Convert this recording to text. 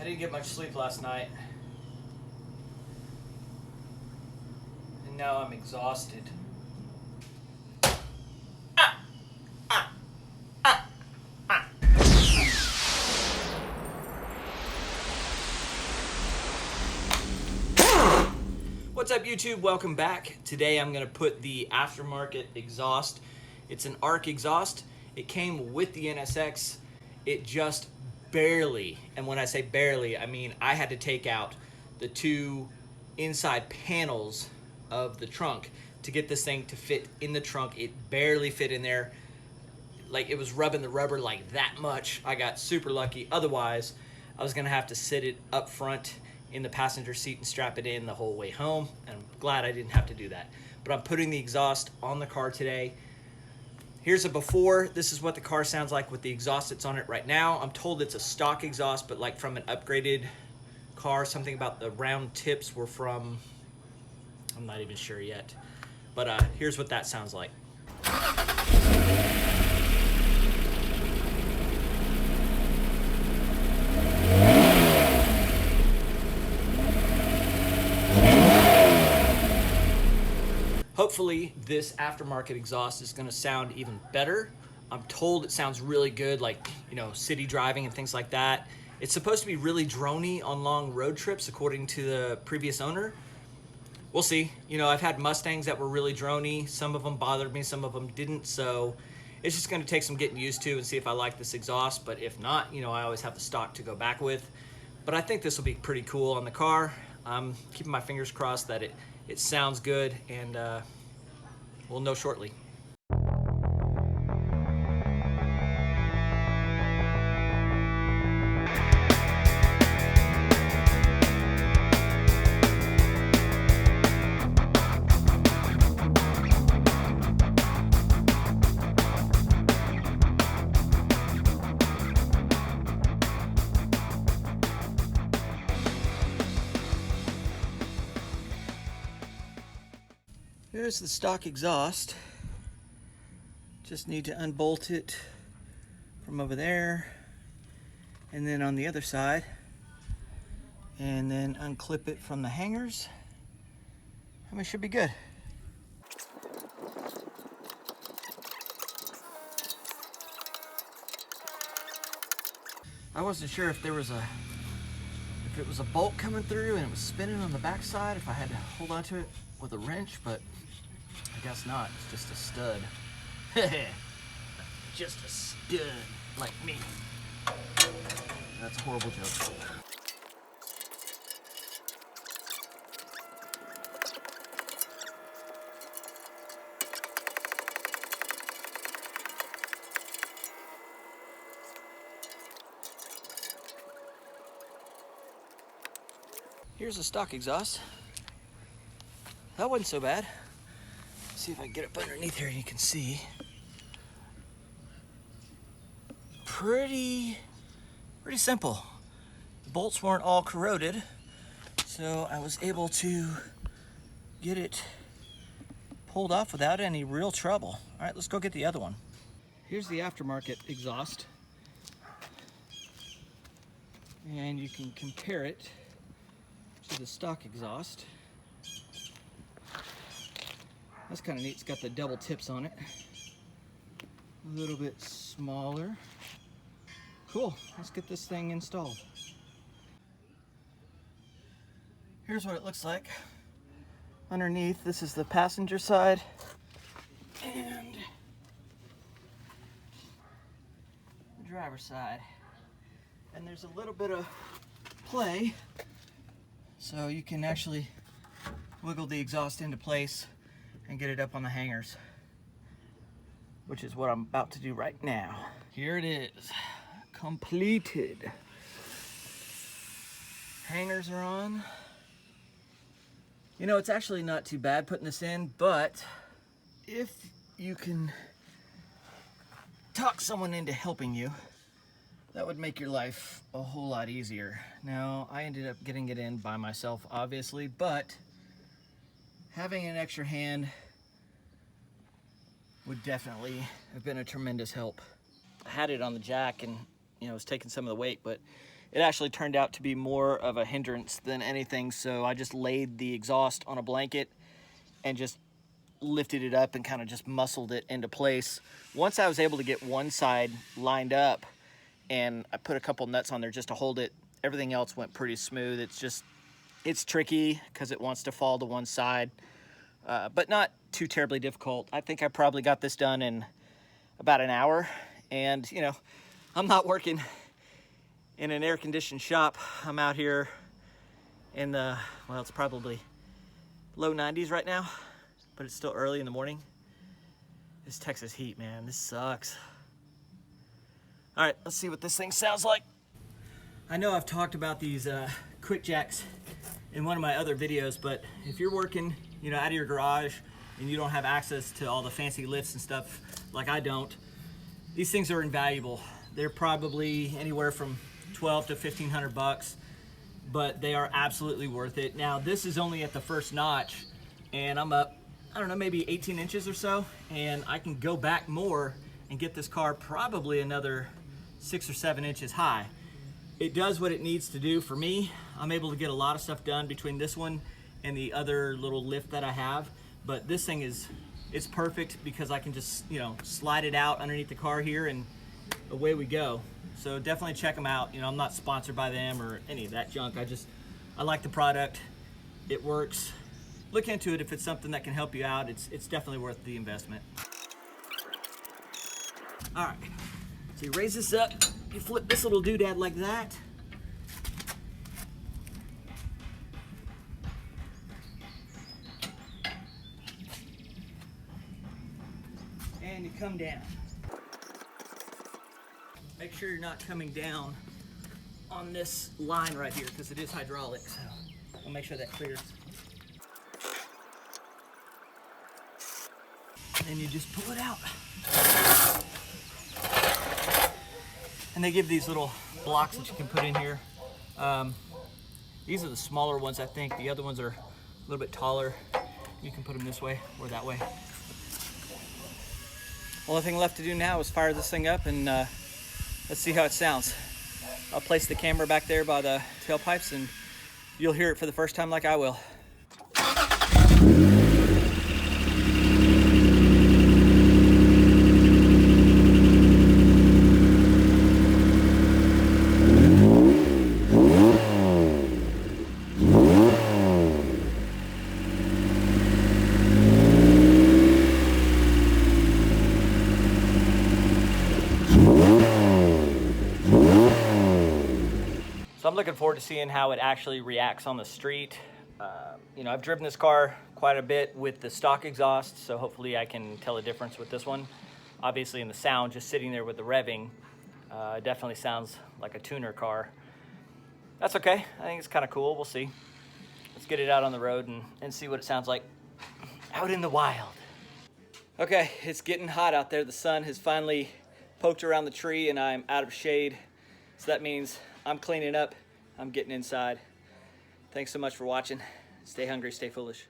didn't get much sleep last night. And now I'm exhausted. What's up, YouTube? Welcome back. Today I'm going to put the aftermarket exhaust. It's an ARK exhaust. It came with the NSX. It just barely, and when I say barely, I mean I had to take out the two inside panels of the trunk to get this thing to fit in the trunk. It barely fit in there. Like, it was rubbing the rubber like that much. I got super lucky. Otherwise, I was going to have to sit it up front in the passenger seat and strap it in the whole way home, and I'm glad I didn't have to do that. But I'm putting the exhaust on the car today. Here's a before. This is what the car sounds like with the exhaust that's on it right now. I'm told it's a stock exhaust, but like from an upgraded car. Something about the round tips were from, I'm not even sure yet. But here's what that sounds like. Hopefully this aftermarket exhaust is going to sound even better. I'm told it sounds really good, like, you know, city driving and things like that. It's supposed to be really droney on long road trips, according to the previous owner. We'll see. You know, I've had Mustangs that were really droney. Some of them bothered me, some of them didn't. So it's just going to take some getting used to and see if I like this exhaust. But if not, you know, I always have the stock to go back with. But I think this will be pretty cool on the car. I'm keeping my fingers crossed that it sounds good, and we'll know shortly. Here's the stock exhaust. Just need to unbolt it from over there, and then on the other side, and then unclip it from the hangers. I mean, it should be good. I wasn't sure if it was a bolt coming through and it was spinning on the back side, if I had to hold on to it with a wrench, but I guess not. It's just a stud. Just a stud like me. That's a horrible joke. Here's a stock exhaust. That wasn't so bad. See if I can get up underneath here and you can see. Pretty simple. The bolts weren't all corroded, so I was able to get it pulled off without any real trouble. All right, let's go get the other one. Here's the aftermarket exhaust, and you can compare it to the stock exhaust. That's kind of neat. It's got the double tips on it. A little bit smaller. Cool. Let's get this thing installed. Here's what it looks like underneath. This is the passenger side, and the driver's side. And there's a little bit of play, so you can actually wiggle the exhaust into place and get it up on the hangers, which is what I'm about to do right now. Here it is, completed. Hangers are on. You know, it's actually not too bad putting this in, but if you can talk someone into helping you, that would make your life a whole lot easier. Now, I ended up getting it in by myself, obviously, but having an extra hand would definitely have been a tremendous help. I had it on the jack and, you know, it was taking some of the weight, but it actually turned out to be more of a hindrance than anything. So I just laid the exhaust on a blanket and just lifted it up and kind of just muscled it into place. Once I was able to get one side lined up and I put a couple nuts on there just to hold it, everything else went pretty smooth. It's tricky because it wants to fall to one side, but not too terribly difficult. I think I probably got this done in about an hour. And you know, I'm not working in an air-conditioned shop. I'm out here in the, well, it's probably low 90s right now, but it's still early in the morning. This Texas heat, man, this sucks. All right, let's see what this thing sounds like. I know I've talked about these quick jacks in one of my other videos, but if you're working, you know, out of your garage and you don't have access to all the fancy lifts and stuff like I don't, these things are invaluable. They're probably anywhere from 12 to 1500 bucks, but they are absolutely worth it. Now, this is only at the first notch, and I'm up, I don't know, maybe 18 inches or so, and I can go back more and get this car probably another 6 or 7 inches high. It does what it needs to do for me. I'm able to get a lot of stuff done between this one and the other little lift that I have, but this thing it's perfect because I can just, you know, slide it out underneath the car here and away we go. So definitely check them out. You know, I'm not sponsored by them or any of that junk. I like the product. It works. Look into it if it's something that can help you out. It's definitely worth the investment. All right, so you raise this up, you flip this little doodad like that. And you come down. Make sure you're not coming down on this line right here because it is hydraulic, so I'll make sure that clears. And you just pull it out. And they give these little blocks that you can put in here. These are the smaller ones, I think. The other ones are a little bit taller. You can put them this way or that way. Only thing left to do now is fire this thing up and let's see how it sounds. I'll place the camera back there by the tailpipes and you'll hear it for the first time like I will. So I'm looking forward to seeing how it actually reacts on the street. You know, I've driven this car quite a bit with the stock exhaust, so hopefully I can tell a difference with this one. Obviously in the sound, just sitting there with the revving, it definitely sounds like a tuner car. That's okay, I think it's kind of cool, we'll see. Let's get it out on the road and see what it sounds like out in the wild. Okay, it's getting hot out there. The sun has finally poked around the tree and I'm out of shade. So that means I'm cleaning up, I'm getting inside. Thanks so much for watching. Stay hungry, stay foolish.